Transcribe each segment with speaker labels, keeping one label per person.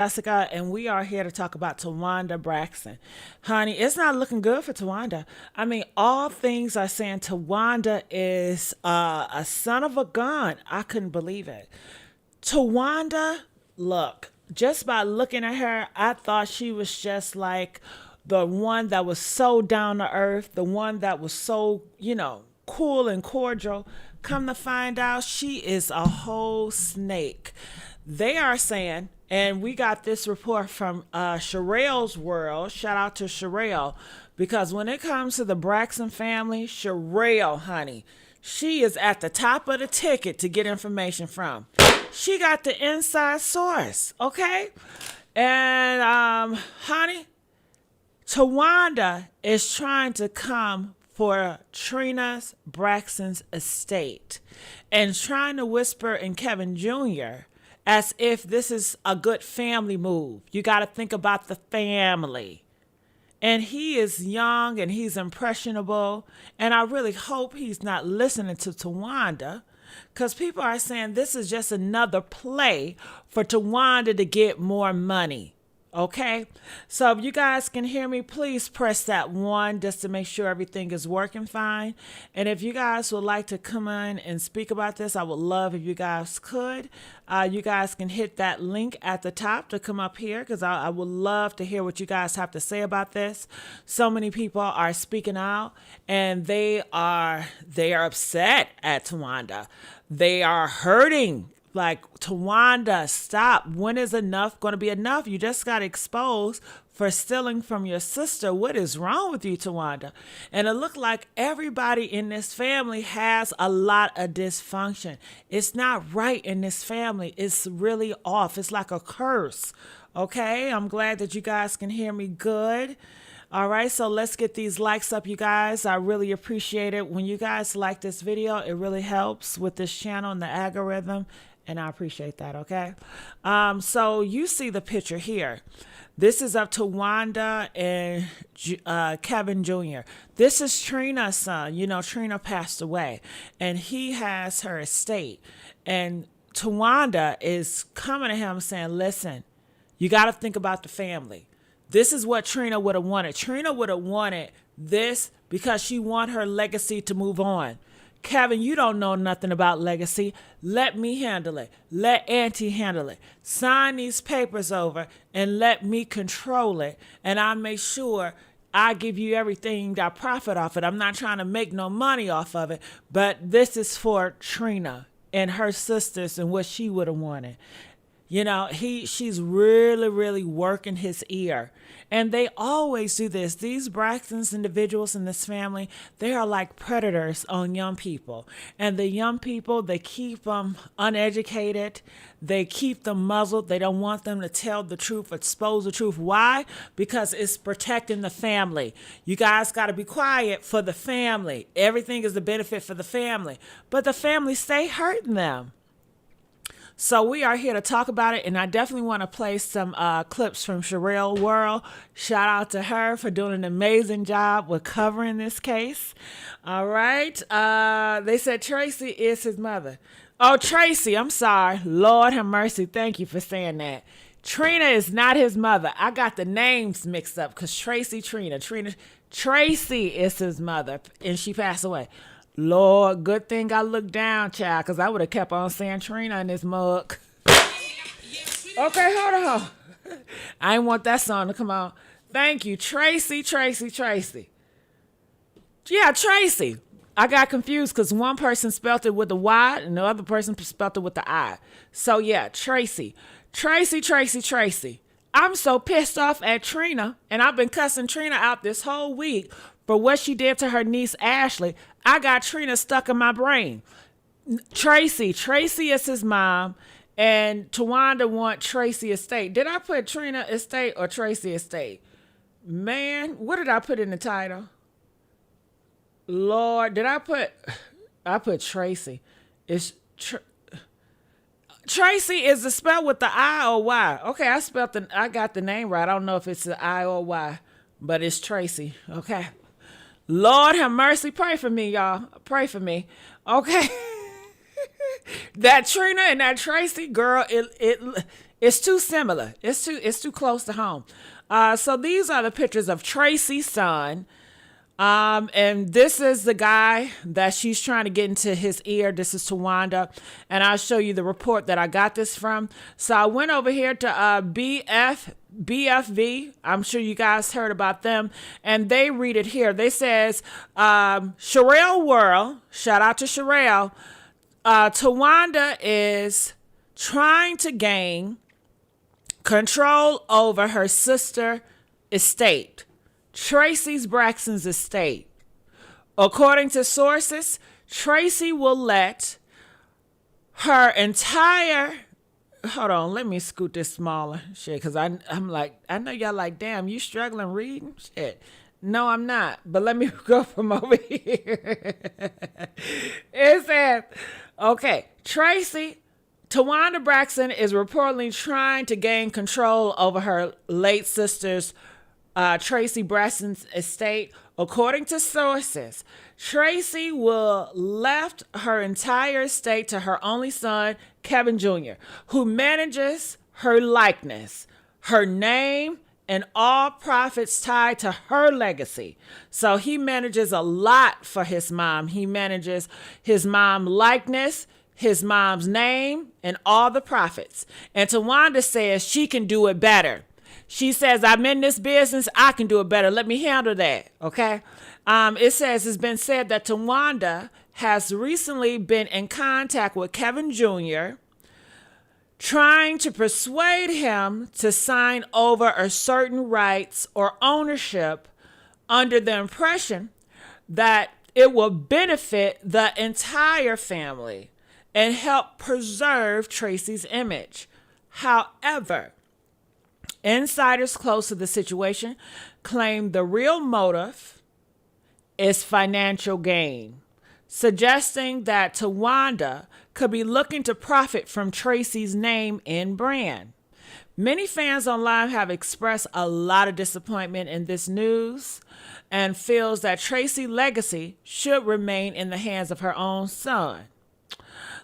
Speaker 1: Jessica, and we are here to talk about Towanda Braxton. Honey, it's not looking good for Towanda. I mean, all things are saying Towanda is a son of a gun. I couldn't believe it. Towanda, look, just by looking at her, I thought she was just like the one that was so down to earth, the one that was so, cool and cordial. Come to find out, she is a whole snake. They are saying, and we got this report from Sherrell's World. Shout out to Sherrell. Because when it comes to the Braxton family, Sherrell, honey, she is at the top of the ticket to get information from. She got the inside source, okay? And, honey, Towanda is trying to come for Trina's Braxton's estate and trying to whisper in Kevin Jr. as if this is a good family move. You got to think about the family. And he is young and he's impressionable. And I really hope he's not listening to Towanda because people are saying this is just another play for Towanda to get more money. Okay, so if you guys can hear me, please press that one just to make sure everything is working fine. And if you guys would like to come in and speak about this, I would love if you guys could. You guys can hit that link at the top to come up here because I would love to hear what you guys have to say about this. So many people are speaking out and they are upset at Towanda. They are hurting. Like, Towanda, stop. When is enough going to be enough? You just got exposed for stealing from your sister. What is wrong with you, Towanda? And it looked like everybody in this family has a lot of dysfunction. It's not right in this family. It's really off. It's like a curse. Okay? I'm glad that you guys can hear me good. All right, so let's get these likes up, you guys. I really appreciate it. When you guys like this video, it really helps with this channel and the algorithm, and I appreciate that, okay? So you see the picture here. This is up to Wanda and Kevin Jr. This is Trina's son. You know, Trina passed away, and he has her estate. And Towanda is coming to him saying, listen, you got to think about the family. This is what Trina would have wanted. Trina would have wanted this because she want her legacy to move on. Kevin, you don't know nothing about legacy. Let me handle it. Let Auntie handle it. Sign these papers over and let me control it. And I'll make sure I give you everything that I profit off it. I'm not trying to make no money off of it, but this is for Trina and her sisters and what she would have wanted. You know, she's really, really working his ear. And they always do this. These Braxton's individuals in this family, they are like predators on young people. And the young people, they keep them uneducated. They keep them muzzled. They don't want them to tell the truth, expose the truth. Why? Because it's protecting the family. You guys got to be quiet for the family. Everything is a benefit for the family. But the family stay hurting them. So we are here to talk about it, and I definitely want to play some clips from Sherrell World. Shout out to her for doing an amazing job with covering this case. All right. They said Traci is his mother. Oh, Traci, I'm sorry. Lord have mercy. Thank you for saying that. Trina is not his mother. I got the names mixed up because Traci, Traci is his mother, and she passed away. Lord, good thing I looked down, child, because I would have kept on saying Trina in this mug. Okay, hold on. I didn't want that song to come on. Thank you. Traci. Yeah, Traci. I got confused because one person spelled it with a Y and the other person spelled it with the I. So, yeah, Traci. Traci. I'm so pissed off at Trina, and I've been cussing Trina out this whole week for what she did to her niece, Ashley. I got Trina stuck in my brain. Traci is his mom, and Towanda want Traci estate. Did I put Trina estate or Traci estate? Man, what did I put in the title? Lord, I put Traci. Traci is the spell with the I or Y. Okay, I got the name right. I don't know if it's the I or Y, but it's Traci. Okay. Lord have mercy. Pray for me, y'all. Pray for me. Okay. That Trina and that Traci, girl, It's too similar. It's too close to home. So these are the pictures of Tracy's son. And this is the guy that she's trying to get into his ear. This is Towanda. And I'll show you the report that I got this from. So I went over here to BFV. I'm sure you guys heard about them. And they read it here. They says, Sherrell World, shout out to Sherrell. Towanda is trying to gain control over her sister estate. Traci's Braxton's estate. According to sources, Traci will let her entire hold on, let me scoot this smaller shit, because I'm like, I know y'all like, damn, you struggling reading shit. No, I'm not. But let me go from over here. It says, okay, Towanda Braxton is reportedly trying to gain control over her late sister's Traci Braxton's estate. According to sources, Traci will left her entire estate to her only son, Kevin Jr., who manages her likeness, her name, and all profits tied to her legacy. So he manages a lot for his mom. He manages his mom's likeness, his mom's name, and all the profits. And Towanda says she can do it better. She says, I'm in this business. I can do it better. Let me handle that. Okay. It says it's been said that Towanda has recently been in contact with Kevin Jr., trying to persuade him to sign over a certain rights or ownership under the impression that it will benefit the entire family and help preserve Traci's image. However, insiders close to the situation claim the real motive is financial gain, suggesting that Towanda could be looking to profit from Traci's name and brand. Many fans online have expressed a lot of disappointment in this news and feels that Traci's legacy should remain in the hands of her own son.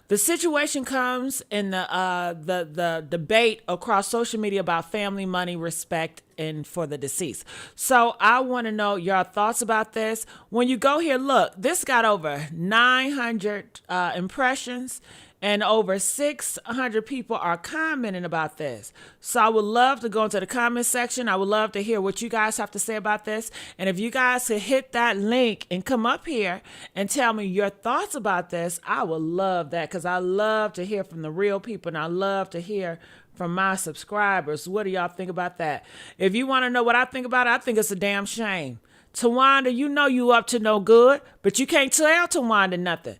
Speaker 1: The situation comes in the debate across social media about family, money, respect, and for the deceased. So I want to know your thoughts about this. When you go here, look, this got over 900 impressions, and over 600 people are commenting about this. So I would love to go into the comment section. I would love to hear what you guys have to say about this. And if you guys could hit that link and come up here and tell me your thoughts about this, I would love that, because I love to hear from the real people, and I love to hear from my subscribers. What do y'all think about that? If you want to know what I think about it, I think it's a damn shame. Towanda, you know you up to no good, but you can't tell Towanda nothing.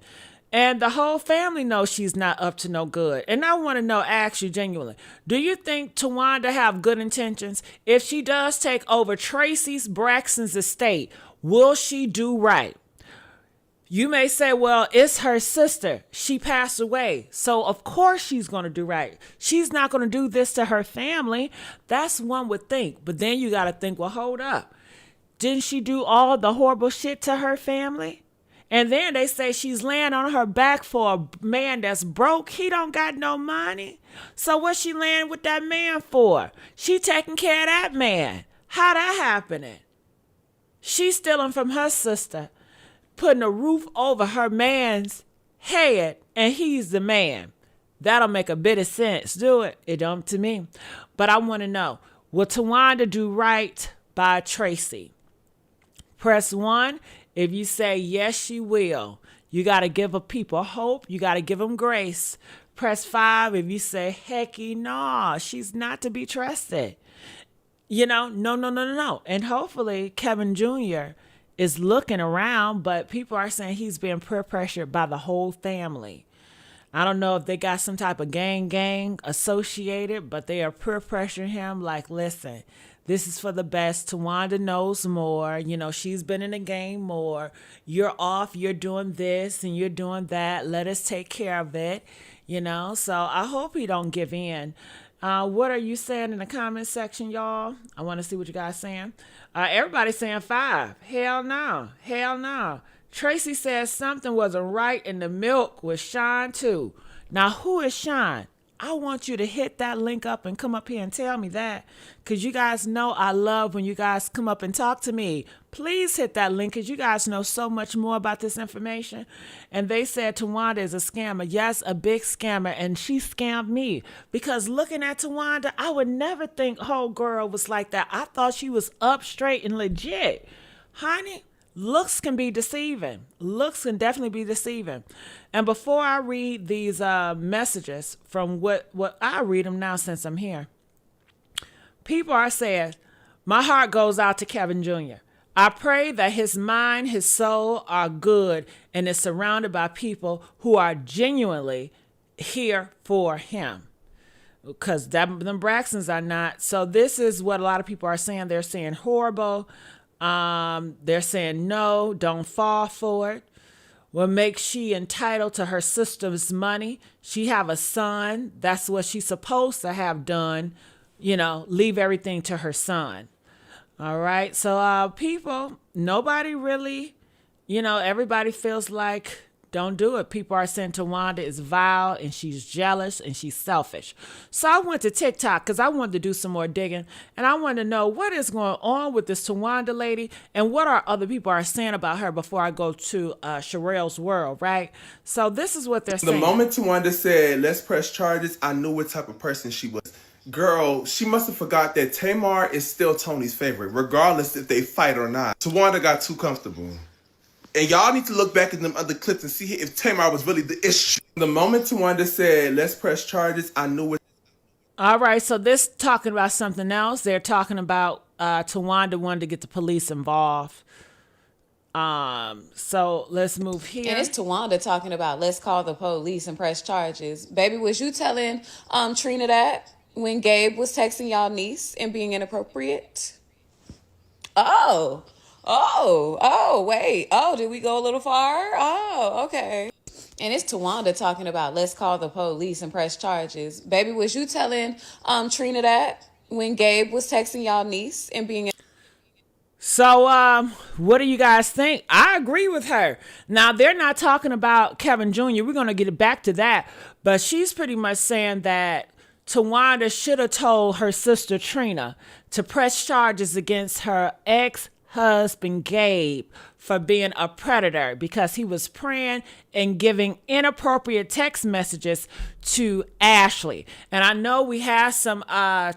Speaker 1: And the whole family knows she's not up to no good. And I want to know, ask you genuinely, do you think Towanda have good intentions? If she does take over Traci's Braxton's estate, will she do right? You may say, well, it's her sister. She passed away. So of course she's going to do right. She's not going to do this to her family. That's one would think. But then you got to think, well, hold up. Didn't she do all the horrible shit to her family? And then they say she's laying on her back for a man that's broke. He don't got no money. So what's she laying with that man for? She taking care of that man. How that happening? She's stealing from her sister, putting a roof over her man's head, and he's the man. That'll make a bit of sense, do it? It don't to me. But I want to know, will Towanda do right by Traci? Press 1 if you say yes, she will. You got to give a people hope. You got to give them grace. Press 5 if you say, hecky no, she's not to be trusted. You know, no. And hopefully Kevin Jr. is looking around, but people are saying he's being peer pressured by the whole family. I don't know if they got some type of gang associated, but they are peer pressuring him like, listen, this is for the best. Towanda knows more. You know, she's been in the game more. You're off. You're doing this and you're doing that. Let us take care of it. You know, so I hope he don't give in. What are you saying in the comment section, y'all? I want to see what you guys saying. Everybody's saying 5. Hell no. Hell no. Traci says something wasn't right in the milk with Sean too. Now, who is Sean? I want you to hit that link up and come up here and tell me that. Because you guys know I love when you guys come up and talk to me. Please hit that link because you guys know so much more about this information. And they said Towanda is a scammer. Yes, a big scammer. And she scammed me. Because looking at Towanda, I would never think whole girl was like that. I thought she was up straight and legit. Honey, looks can be deceiving. Looks can definitely be deceiving. And before I read these messages from what I read them now since I'm here, people are saying, my heart goes out to Kevin Jr. I pray that his mind, his soul are good and is surrounded by people who are genuinely here for him. Because them Braxtons are not. So this is what a lot of people are saying. They're saying horrible. They're saying no, don't fall for it. What makes she entitled to her sister's money? She have a son. That's what she's supposed to have done. Leave everything to her son. All right. So people, nobody really, everybody feels like don't do it. People are saying Towanda is vile and she's jealous and she's selfish. So I went to TikTok because I wanted to do some more digging and I wanted to know what is going on with this Towanda lady and what are other people are saying about her before I go to Sherrell's world, right? So this is what they're saying.
Speaker 2: The moment Towanda said, let's press charges, I knew what type of person she was. Girl, she must have forgot that Tamar is still Tony's favorite, regardless if they fight or not. Towanda got too comfortable. And y'all need to look back at them other clips and see if Tamar was really the issue. The moment Towanda said, let's press charges, I knew it.
Speaker 1: All right, so this talking about something else. They're talking about Towanda wanted to get the police involved. So let's move here.
Speaker 3: And it's Towanda talking about let's call the police and press charges. Baby, was you telling Trina that when Gabe was texting y'all niece and being inappropriate? Wait. Did we go a little far? Oh, okay. And it's Towanda talking about let's call the police and press charges. Baby, was you telling Trina that when Gabe was texting y'all niece and being...
Speaker 1: So, what do you guys think? I agree with her. Now, they're not talking about Kevin Jr. We're going to get back to that. But she's pretty much saying that Towanda should have told her sister Trina to press charges against her ex-husband Gabe for being a predator because he was praying and giving inappropriate text messages to Ashley. And I know we had some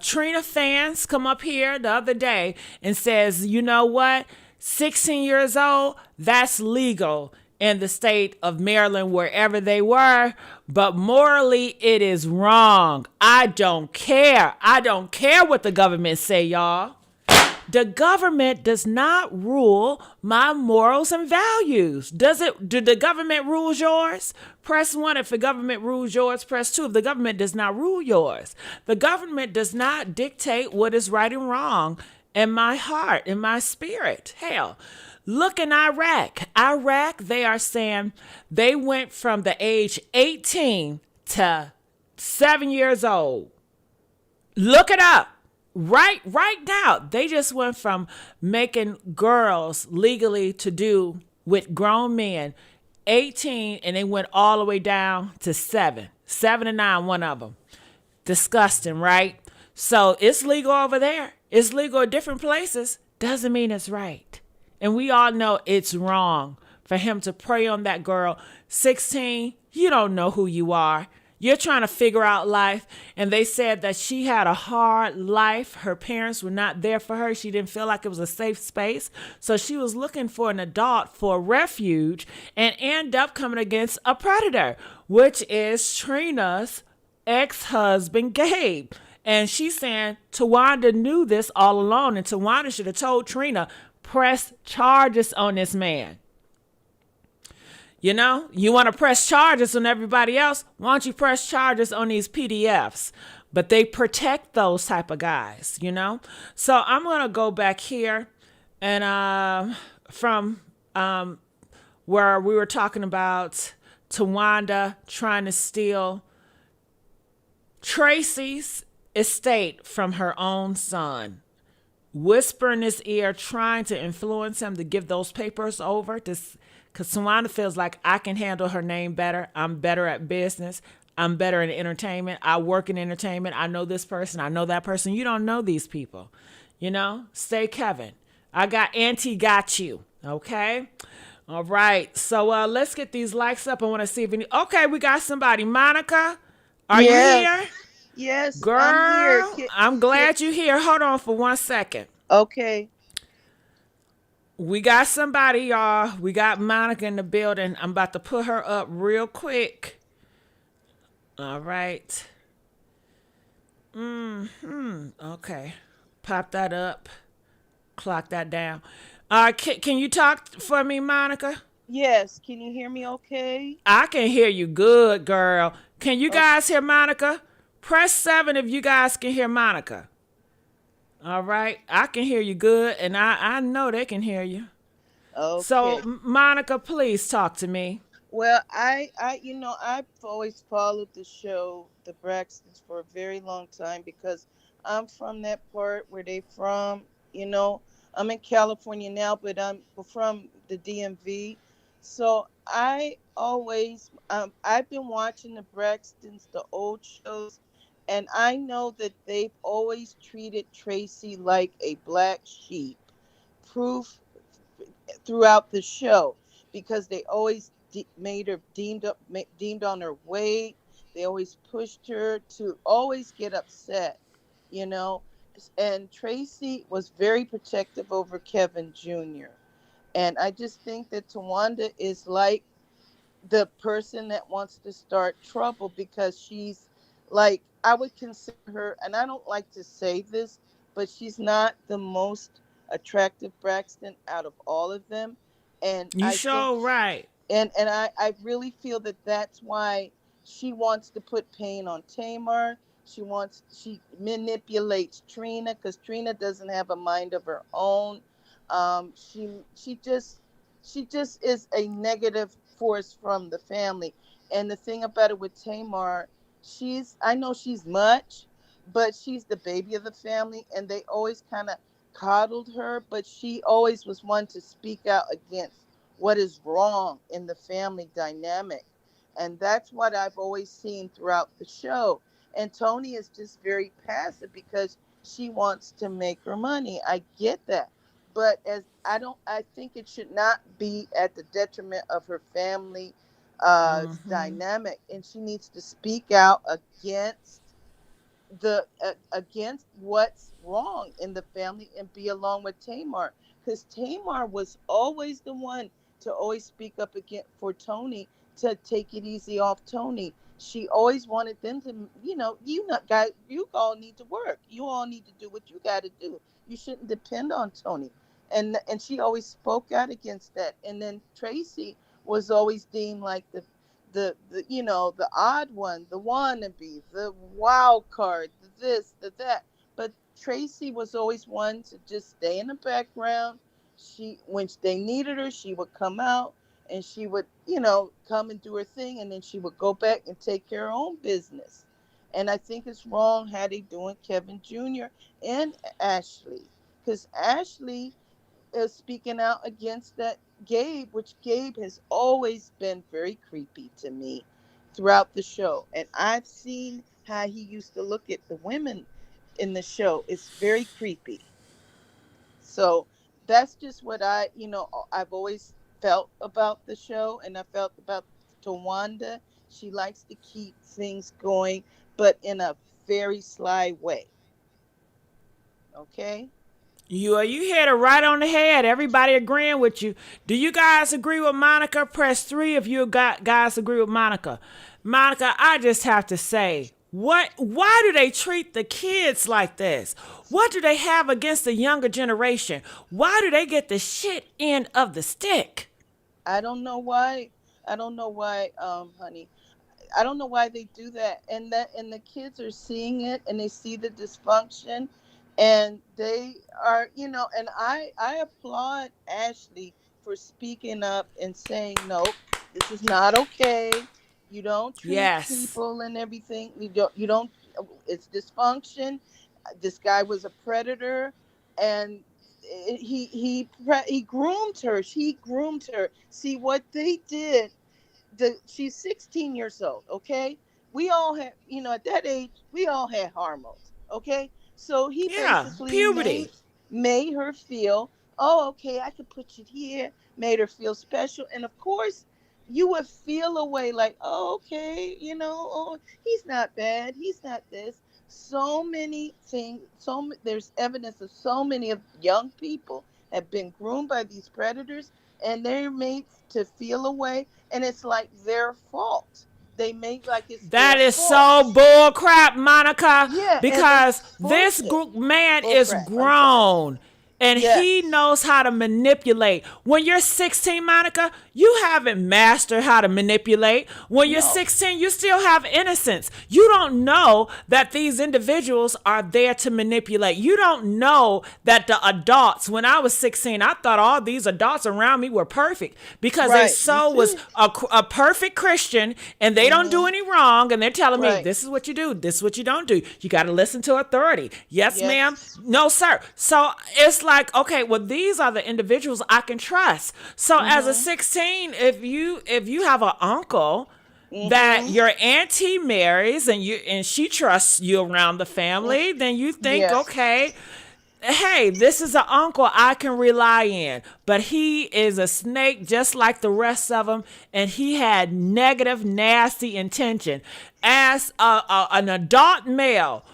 Speaker 1: Trina fans come up here the other day and says, you know what? 16 years old, that's legal in the state of Maryland, wherever they were. But morally, it is wrong. I don't care. I don't care what the government say, y'all. The government does not rule my morals and values. Does it? Do the government rule yours? Press 1 if the government rules yours. Press 2 if the government does not rule yours. The government does not dictate what is right and wrong in my heart, in my spirit. Hell, look in Iraq. Iraq, they are saying they went from the age 18 to 7 years old. Look it up. Right now, they just went from making girls legally to do with grown men 18 and they went all the way down to 7 to 9, one of them. Disgusting, right? So it's legal over there. It's legal at different places. Doesn't mean it's right. And we all know it's wrong for him to prey on that girl. 16, you don't know who you are. You're trying to figure out life. And they said that she had a hard life. Her parents were not there for her. She didn't feel like it was a safe space. So she was looking for an adult for refuge and end up coming against a predator, which is Trina's ex-husband, Gabe. And she's saying Towanda knew this all along. And Towanda should have told Trina, press charges on this man. You know, you want to press charges on everybody else? Why don't you press charges on these PDFs? But they protect those type of guys, you know? So I'm going to go back here and from where we were talking about Towanda trying to steal Traci's estate from her own son. Whisper in his ear, trying to influence him to give those papers over to... Because Towanda feels like I can handle her name better. I'm better at business. I'm better in entertainment. I work in entertainment. I know this person. I know that person. You don't know these people. You know, stay Kevin. I got Auntie got you. Okay. All right. So let's get these likes up. I want to see if any. Okay, we got somebody. Monica, are you here?
Speaker 4: Yes. Yes, I'm here.
Speaker 1: Girl, I'm glad you're here. Hold on for 1 second.
Speaker 4: Okay.
Speaker 1: We got somebody, y'all. We got Monica in the building. I'm about to put her up real quick. All right. Okay. Pop that up. Clock that down. Can you talk for me, Monica?
Speaker 4: Yes. Can you hear me okay?
Speaker 1: I can hear you good, girl. Can you
Speaker 4: Oh,
Speaker 1: guys hear Monica? Press 7 if you guys can hear Monica. All right. I can hear you good, and I know they can hear you. So,
Speaker 4: okay.
Speaker 1: Monica, please talk to me.
Speaker 4: Well, I've always followed the show, the Braxtons, for a very long time because I'm from that part where they from. You know, I'm in California now, but I'm from the DMV. So I've been watching the Braxtons, the old shows, and I know that they've always treated Tracy like a black sheep. Proof throughout the show because they always made her deemed on her weight. They always pushed her to always get upset, you know. And Tracy was very protective over Kevin Jr. And I just think that Tawanda is like the person that wants to start trouble because she's like, I would consider her, and I don't like to say this, but she's not the most attractive Braxton out of all of them. And
Speaker 1: You
Speaker 4: I think
Speaker 1: sure right.
Speaker 4: and I really feel that that's why she wants to put pain on Tamar. She manipulates Trina because Trina doesn't have a mind of her own. She just is a negative force from the family. And the thing about it with Tamar, I know she's much, but she's the baby of the family, and they always kind of coddled her, but she always was one to speak out against what is wrong in the family dynamic. And that's what I've always seen throughout the show. And Tony is just very passive because she wants to make her money. I get that. But as I think it should not be at the detriment of her family dynamic. And she needs to speak out against what's wrong in the family and be along with Tamar, because Tamar was always the one to always speak up again for Tony to take it easy off Tony. She always wanted them to, you not guys, you all need to work. You all need to do what you got to do. You shouldn't depend on Tony. And she always spoke out against that. And then Tracy was always deemed like the odd one, the wannabe, the wild card, the this, the that. But Tracy was always one to just stay in the background. When they needed her, she would come out and she would, come and do her thing, and then she would go back and take care of her own business. And I think it's wrong how they doing Kevin Jr. and Ashley, because Ashley is speaking out against that Gabe, which Gabe has always been very creepy to me throughout the show. And I've seen how he used to look at the women in the show. It's very creepy. So that's just what I've always felt about the show, and I felt about Tawanda. She likes to keep things going, but in a very sly way. Okay.
Speaker 1: You hit it right on the head. Everybody agreeing with you. Do you guys agree with Monica? Press 3 if you guys agree with Monica. Monica, I just have to say, why do they treat the kids like this? What do they have against the younger generation? Why do they get the shit end of the stick?
Speaker 4: I don't know why. I don't know why, honey. I don't know why they do that. And the kids are seeing it and they see the dysfunction, and they are, and I applaud Ashley for speaking up and saying, nope, this is not okay. You don't treat
Speaker 1: Yes.
Speaker 4: people and everything. You don't it's dysfunction. This guy was a predator, and he groomed her. He groomed her. See what they did. She's 16 years old, okay? we all had, at that age, we all had hormones. Okay. So he
Speaker 1: Yeah,
Speaker 4: basically
Speaker 1: puberty.
Speaker 4: made her feel, oh, okay, I could put you here, made her feel special. And of course, you would feel a way like, oh, okay, oh, he's not bad. He's not this. So many things, there's evidence of so many of young people have been groomed by these predators, and they're made to feel a way, and it's like their fault. They make like it's their
Speaker 1: That is
Speaker 4: fault.
Speaker 1: so bull crap, Monica,
Speaker 4: Yeah, and
Speaker 1: because
Speaker 4: it's
Speaker 1: this
Speaker 4: bullshit.
Speaker 1: man
Speaker 4: Bull
Speaker 1: is
Speaker 4: crap. I'm sorry.
Speaker 1: grown and he
Speaker 4: Yes.
Speaker 1: knows how to manipulate. When you're 16, Monica, you haven't mastered how to manipulate. When you're
Speaker 4: No.
Speaker 1: 16, you still have innocence. You don't know that these individuals are there to manipulate. You don't know that the adults, when I was 16, I thought all these adults around me were perfect because they
Speaker 4: Right. Me
Speaker 1: so was
Speaker 4: too.
Speaker 1: a perfect Christian and they don't do
Speaker 4: Mhm.
Speaker 1: any wrong and they're telling me
Speaker 4: Right.
Speaker 1: this is what you do, this is what you don't do. You got to listen to authority. Yes, ma'am.
Speaker 4: Yes.
Speaker 1: No, sir. So it's like, okay, well, these are the individuals I can trust. So as a
Speaker 4: Mhm.
Speaker 1: 16, if you have an uncle that
Speaker 4: Mhm.
Speaker 1: your auntie marries and she trusts you around the family, then you think,
Speaker 4: Yes.
Speaker 1: okay, hey, this is an uncle I can rely in. But he is a snake just like the rest of them, and he had negative, nasty intention. As an adult male,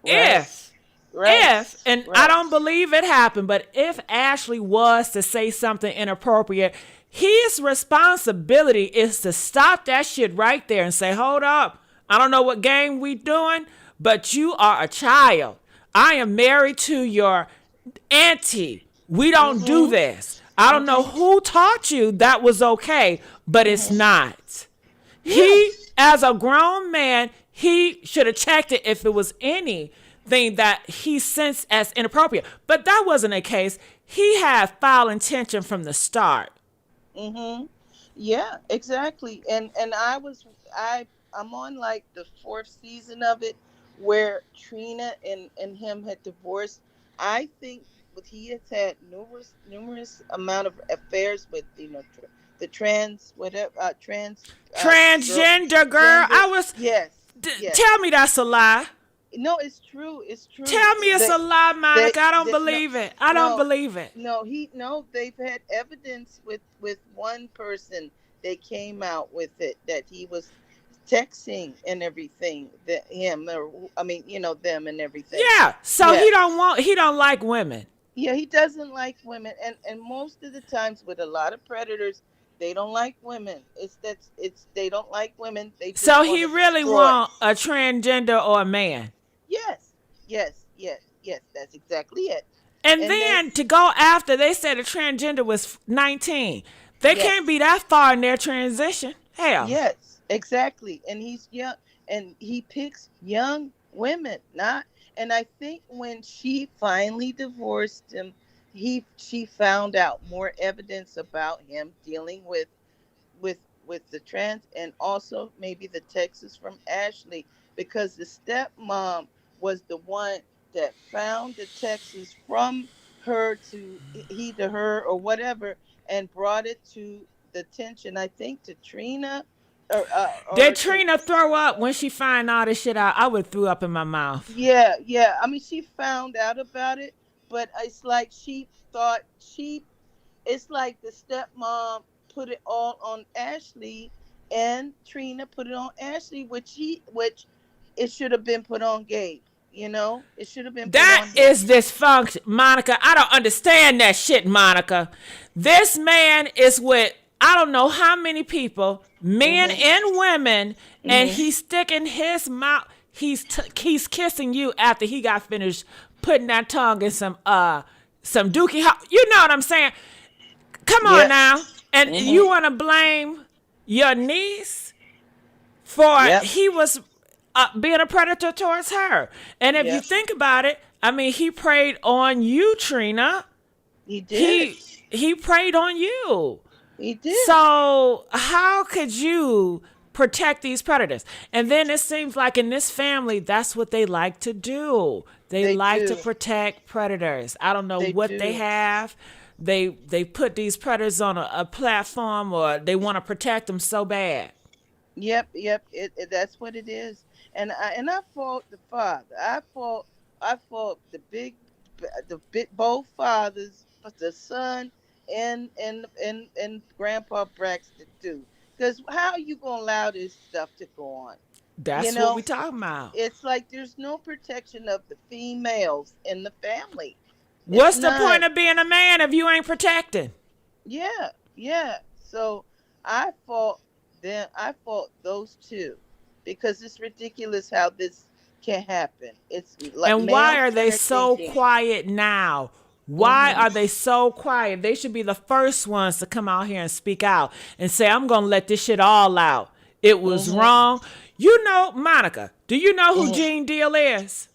Speaker 4: Right.
Speaker 1: if
Speaker 4: Right.
Speaker 1: and I
Speaker 4: Right.
Speaker 1: don't believe it happened, but if Ashley was to say something inappropriate, his responsibility is to stop that shit right there and say, hold up, I don't know what game we doing, but you are a child. I am married to your auntie. We don't do
Speaker 4: Mhm.
Speaker 1: this. I don't know
Speaker 4: Mhm.
Speaker 1: who taught you that was okay, but it's
Speaker 4: Mhm.
Speaker 1: not. He,
Speaker 4: Yes.
Speaker 1: as a grown man, he should have checked it if it was anything that he sensed as inappropriate. But that wasn't the case. He had foul intention from the start.
Speaker 4: Mhm. Yeah, exactly. And I'm on like the fourth season of it, where Trina and him had divorced. I think what he has had numerous amount of affairs with, the trans whatever, trans, girl,
Speaker 1: Transgender girl,
Speaker 4: gender. Yes. Yes.
Speaker 1: tell me that's a lie.
Speaker 4: No, it's true. It's true.
Speaker 1: Tell me it's a lie, Monica. I don't
Speaker 4: No,
Speaker 1: believe it. I don't
Speaker 4: no,
Speaker 1: believe it.
Speaker 4: no. They've had evidence with one person. They came out with it that he was texting and everything. That him, or I mean, them and everything.
Speaker 1: Yeah. So
Speaker 4: Yes.
Speaker 1: he don't like women.
Speaker 4: Yeah, he doesn't like women, and most of the times with a lot of predators, they don't like women. It's they don't like women. They
Speaker 1: So
Speaker 4: just want
Speaker 1: he
Speaker 4: to
Speaker 1: really
Speaker 4: destroy.
Speaker 1: want a transgender or a man.
Speaker 4: Yes, yes, yes, yes. That's exactly it.
Speaker 1: And
Speaker 4: And they
Speaker 1: then to go after, they said a transgender was 19. They can't
Speaker 4: Yes,
Speaker 1: be that far in their transition. Hell.
Speaker 4: yes, exactly. And he's young, and he picks young women, not. And I think when she finally divorced him, she found out more evidence about him dealing with the trans, and also maybe the Texas from Ashley, because the stepmom was the one that found the Texas from her to he to her or whatever, and brought it to the attention, I think, to Trina, or
Speaker 1: Did
Speaker 4: to.
Speaker 1: Trina throw up when she find all this shit out? I would threw up in my mouth.
Speaker 4: Yeah, yeah. I mean, she found out about it, but it's like she thought she it's like the stepmom put it all on Ashley, and Trina put it on Ashley, which it should have been put on Gabe. It should have been put
Speaker 1: That
Speaker 4: on him.
Speaker 1: is dysfunction, Monica. I don't understand that shit, Monica. This man is with I don't know how many people, men
Speaker 4: Mhm.
Speaker 1: and women, and
Speaker 4: Mhm.
Speaker 1: he's sticking his mouth. He's kissing you after he got finished putting that tongue in some dookie. You know what I'm saying? Come on
Speaker 4: Yep.
Speaker 1: now, and you
Speaker 4: Mhm.
Speaker 1: want to blame your niece for
Speaker 4: Yep.
Speaker 1: he was being a predator towards her. And if you
Speaker 4: Yep.
Speaker 1: think about it, I mean, he preyed on you, Trina.
Speaker 4: He did.
Speaker 1: He preyed on you.
Speaker 4: He did.
Speaker 1: So how could you protect these predators? And then it seems like in this family, that's what they like to do. They
Speaker 4: They
Speaker 1: like to
Speaker 4: do.
Speaker 1: protect predators. I don't know
Speaker 4: They
Speaker 1: what they
Speaker 4: do.
Speaker 1: have. They put these predators on a platform, or they want to protect them so bad.
Speaker 4: Yep. That's what it is. And I fault the father. I fault both fathers, but the son and Grandpa Braxton too. Because how are you gonna allow this stuff to go on? You
Speaker 1: That's what we
Speaker 4: know,
Speaker 1: talking about.
Speaker 4: it's like there's no protection of the females in the family. It's
Speaker 1: What's the
Speaker 4: not.
Speaker 1: point of being a man if you ain't protected?
Speaker 4: Yeah. So I fought I fought those two because it's ridiculous how this can happen. It's like
Speaker 1: And why
Speaker 4: male
Speaker 1: are they
Speaker 4: centered
Speaker 1: so
Speaker 4: thinking.
Speaker 1: quiet now? Why
Speaker 4: Hmm.
Speaker 1: are they so quiet? They should be the first ones to come out here and speak out and say, I'm going to let this shit all out. It was
Speaker 4: Hmm.
Speaker 1: wrong. You know, Monica, do you know who
Speaker 4: Hmm.
Speaker 1: Gene Deal is?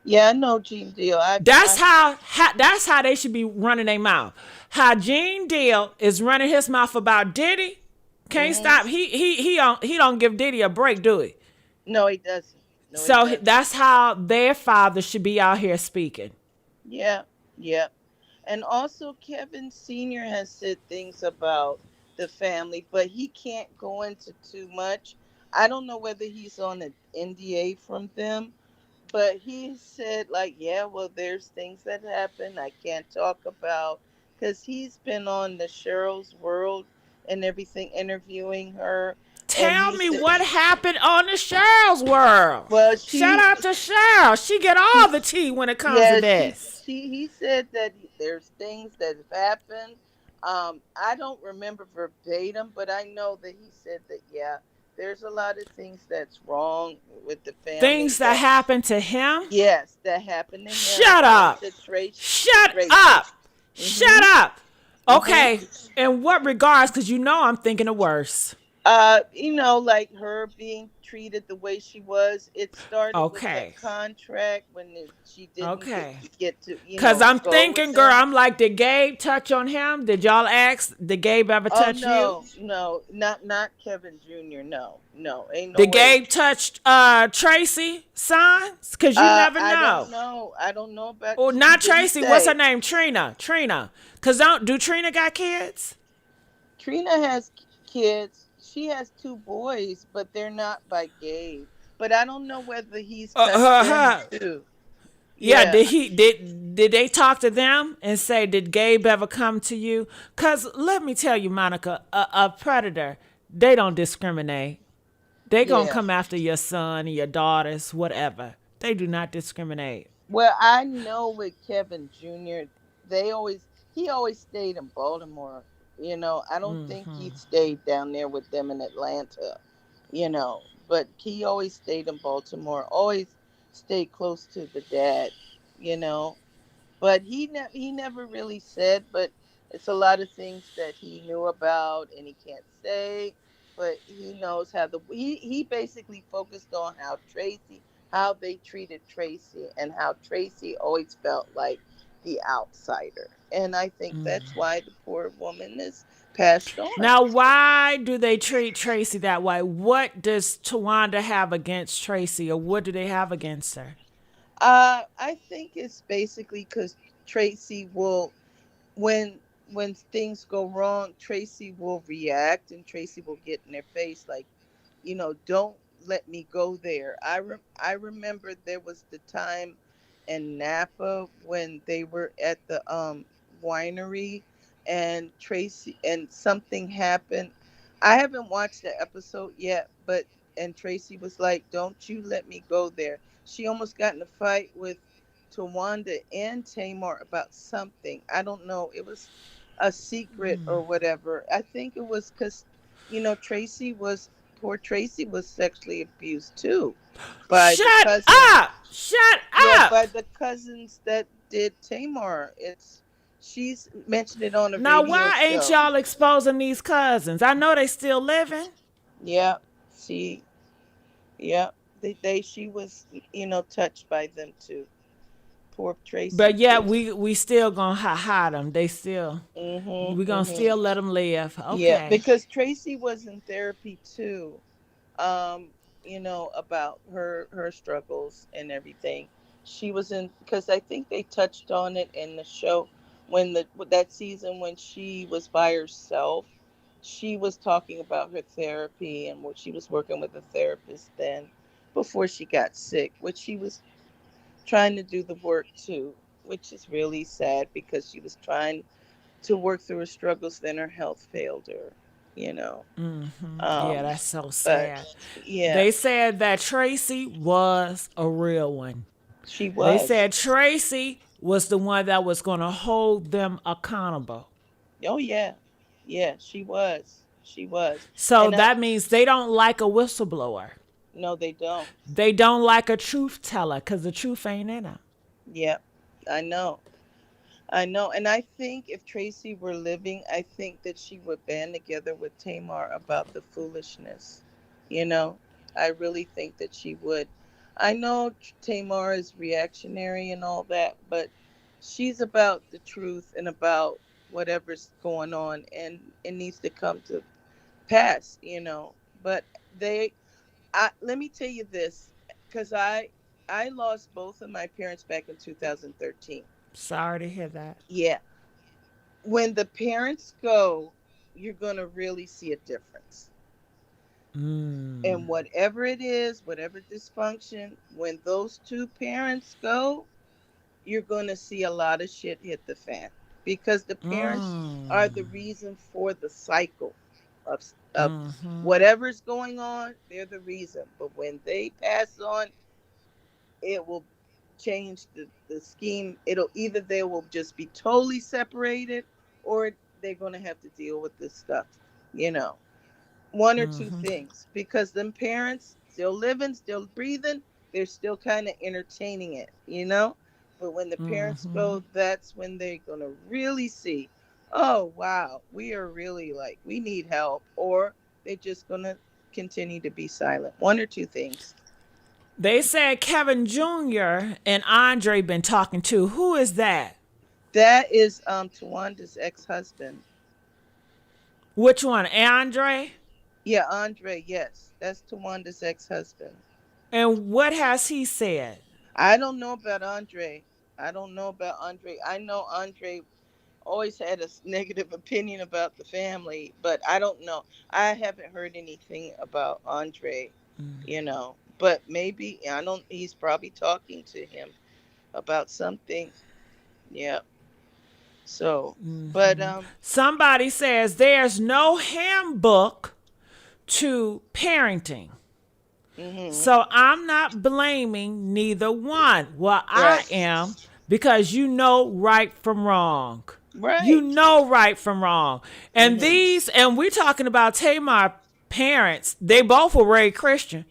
Speaker 4: Yeah, I know Gene Deal.
Speaker 1: That's how they should be running their mouth. How Gene Deal is running his mouth about Diddy. Can't
Speaker 4: hmm
Speaker 1: stop. He don't give Diddy a break, do he?
Speaker 4: No, he doesn't. No, he
Speaker 1: So
Speaker 4: doesn't.
Speaker 1: that's how their father should be out here speaking.
Speaker 4: Yeah, yeah. And also, Kevin Sr. has said things about the family, but he can't go into too much. I don't know whether he's on an NDA from them, but he said, like, yeah, well, there's things that happen I can't talk about because he's been on the Sherrell's World and everything, interviewing her. And
Speaker 1: Tell
Speaker 4: he
Speaker 1: me
Speaker 4: said,
Speaker 1: what happened on the Cheryl's world.
Speaker 4: well,
Speaker 1: Shout out to Cheryl. She get
Speaker 4: she,
Speaker 1: all the tea when it comes to
Speaker 4: yeah,
Speaker 1: this.
Speaker 4: he said that there's things that have happened. I don't remember verbatim, but I know that he said that yeah, there's a lot of things that's wrong with the family
Speaker 1: Things that
Speaker 4: that
Speaker 1: happened to him.
Speaker 4: yes, that happened to him
Speaker 1: Shut
Speaker 4: and
Speaker 1: up.
Speaker 4: to Tracy.
Speaker 1: Shut
Speaker 4: Tracy.
Speaker 1: up. Shut
Speaker 4: Mhm.
Speaker 1: up.
Speaker 4: Mhm.
Speaker 1: Okay. In what regards? Because you know I'm thinking the worst.
Speaker 4: Like her being treated the way she was. It started with that
Speaker 1: Okay.
Speaker 4: contract when she didn't
Speaker 1: Okay.
Speaker 4: get to,
Speaker 1: Cause I'm
Speaker 4: go with
Speaker 1: thinking, girl,
Speaker 4: them.
Speaker 1: I'm like, did Gabe touch on him? Did y'all ask? Did Gabe ever
Speaker 4: Oh
Speaker 1: touch you?
Speaker 4: no, not Kevin Jr. No, ain't no
Speaker 1: Did
Speaker 4: way.
Speaker 1: Gabe touch Tracy sons? Cause you never
Speaker 4: I don't
Speaker 1: know.
Speaker 4: know. I don't know about.
Speaker 1: Oh,
Speaker 4: He
Speaker 1: not
Speaker 4: didn't
Speaker 1: Tracy. What's her
Speaker 4: say.
Speaker 1: name? Trina. Trina. Cause don't do Trina got kids?
Speaker 4: Trina has kids. She has two boys, but they're not by Gabe. But I don't know whether he's touched them
Speaker 1: Her.
Speaker 4: too.
Speaker 1: Yeah.
Speaker 4: Yeah.
Speaker 1: Did they talk to them and say, did Gabe ever come to you? Cause let me tell you, Monica, a predator, they don't discriminate. They gonna
Speaker 4: Yeah.
Speaker 1: come after your son and your daughters, whatever. They do not discriminate.
Speaker 4: Well, I know with Kevin Jr., he always stayed in Baltimore. I don't think he stayed down there with them in Atlanta. But he always stayed in Baltimore. Always stayed close to the dad. You know, but he never really said. But it's a lot of things that he knew about and he can't say. But he knows he basically focused on how they treated Tracy and how Tracy always felt like the outsider. And I think that's why the poor woman is passed on.
Speaker 1: Now, why do they treat Tracy that way? What does Towanda have against Tracy, or what do they have against her?
Speaker 4: I think it's basically because Tracy will when things go wrong, Tracy will react and Tracy will get in their face like, don't let me go there. I remember there was the time in Napa when they were at the winery and Tracy and something happened. I haven't watched the episode yet, but and Tracy was like, "Don't you let me go there." She almost got in a fight with Towanda and Tamar about something. I don't know. It was a secret or whatever. I think it was because, poor Tracy was sexually abused too by the
Speaker 1: Shut up!
Speaker 4: cousins.
Speaker 1: Shut
Speaker 4: Yeah,
Speaker 1: up!
Speaker 4: by the cousins that did Tamar. She's mentioned it on a
Speaker 1: Now,
Speaker 4: radio
Speaker 1: why ain't
Speaker 4: show.
Speaker 1: y'all exposing these cousins? I know they still living,
Speaker 4: Yeah, she, yeah, she was, touched by them too. Poor
Speaker 1: but
Speaker 4: Tracy
Speaker 1: yeah,
Speaker 4: too.
Speaker 1: we still gonna hide them. They still, we
Speaker 4: Mhm,
Speaker 1: gonna still
Speaker 4: mhm.
Speaker 1: let them live.
Speaker 4: Yeah,
Speaker 1: Okay.
Speaker 4: because Tracy was in therapy too. About her struggles and everything. She was in because I think they touched on it in the show when that season when she was by herself. she was talking about her therapy and what she was working with a therapist then before she got sick, which she was trying to do the work too, which is really sad because she was trying to work through her struggles, then her health failed her, you know.
Speaker 1: Yeah,
Speaker 4: Um,
Speaker 1: that's so
Speaker 4: but
Speaker 1: sad.
Speaker 4: yeah,
Speaker 1: They said that Tracy was a real one.
Speaker 4: she
Speaker 1: They
Speaker 4: was.
Speaker 1: said Tracy was the one that was going to hold them accountable.
Speaker 4: Oh yeah, yeah, she was. She was.
Speaker 1: So
Speaker 4: And I,
Speaker 1: that means they don't like a whistleblower.
Speaker 4: no, they don't.
Speaker 1: They don't like a truth teller because the truth ain't in them.
Speaker 4: Yeah, I know. I know. And I think if Tracy were living, I think that she would band together with Tamar about the foolishness. You know, I really think that she would. I know Tamar is reactionary and all that, but she's about the truth and about whatever's going on, and it needs to come to pass, you know. But they, let me tell you this, because I lost both of my parents back in 2013.
Speaker 1: Sorry to hear that.
Speaker 4: Yeah, when the parents go, you're going to really see a difference. And whatever it is, whatever dysfunction, when those two parents go, you're going to see a lot of shit hit the fan, because the parents are the reason for the cycle of whatever's going on. They're the reason. But when they pass on, it will change the scheme. It'll either they will just be totally separated, or they're going to have to deal with this stuff, you know. One or two things, because them parents still living, still breathing, they're still kind of entertaining it, you know. But when the parents go, that's when they're going to really see, oh wow, we are really like, we need help, or they're just going to continue to be silent. One or two things.
Speaker 1: They said Kevin Jr. and Andre been talking to. Who is that?
Speaker 4: That is Tawanda's ex-husband.
Speaker 1: Which one? Andre?
Speaker 4: Yeah, Andre, yes. That's Tawanda's ex-husband.
Speaker 1: And what has he said?
Speaker 4: I don't know about Andre. I don't know about Andre. I know Andre always had a negative opinion about the family, but I don't know. I haven't heard anything about Andre, you know. But maybe, I don't, he's probably talking to him about something. Yeah. So, but
Speaker 1: Somebody says there's no handbook to parenting. So I'm not blaming neither one. Well, I
Speaker 4: right.
Speaker 1: am, because you know right from wrong. You
Speaker 4: Right.
Speaker 1: know right from wrong. And and we're talking about Tamar parents, they both were raised Christian.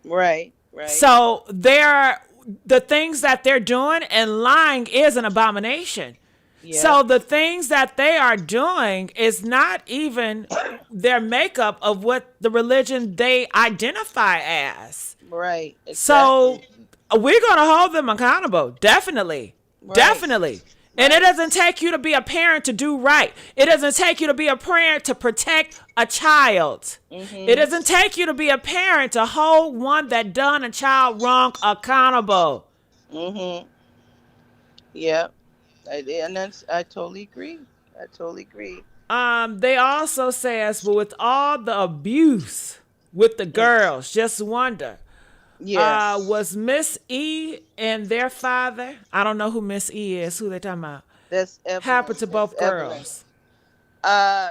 Speaker 4: Right. Right.
Speaker 1: So the things that they're doing, and lying is an abomination.
Speaker 4: Yeah.
Speaker 1: So the things that they are doing is not even their makeup of what the religion they identify as.
Speaker 4: Right.
Speaker 1: So
Speaker 4: Exactly.
Speaker 1: we're going to hold them accountable. Definitely.
Speaker 4: Right.
Speaker 1: Definitely. And it
Speaker 4: Right.
Speaker 1: doesn't take you to be a parent to do right. It doesn't take you to be a parent to protect a child. It doesn't take you to be a parent to hold one that done a child wrong accountable.
Speaker 4: Mhm. Yeah. And that's, I totally agree. I totally agree.
Speaker 1: They also says, but with all the abuse with the
Speaker 4: Mm.
Speaker 1: girls, just wonder,
Speaker 4: Yes.
Speaker 1: was Miss E and their father? I don't know who Miss E is. Who they talking about?
Speaker 4: That's Evelyn.
Speaker 1: Happened to
Speaker 4: That's
Speaker 1: both
Speaker 4: Evelyn.
Speaker 1: girls.
Speaker 4: Uh,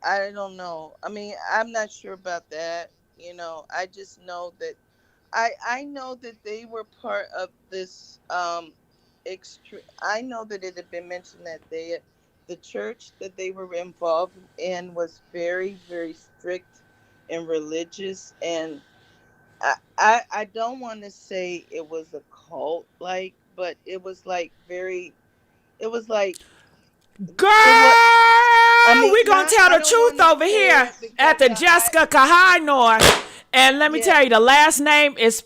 Speaker 4: I don't know. I mean, I'm not sure about that. You know, I just know that I know that they were part of this extreme. I know that it had been mentioned that the church that they were involved in was very, very strict and religious, and I don't want to say it was a cult like, but it was like very, it was like,
Speaker 1: Girl,
Speaker 4: it was, I mean,
Speaker 1: we gonna
Speaker 4: not,
Speaker 1: tell
Speaker 4: I
Speaker 1: the
Speaker 4: don't want
Speaker 1: truth
Speaker 4: to
Speaker 1: over
Speaker 4: say
Speaker 1: here
Speaker 4: it
Speaker 1: at
Speaker 4: because
Speaker 1: the
Speaker 4: I
Speaker 1: Jessica Kahai. And let me
Speaker 4: yeah,
Speaker 1: tell you, the last name is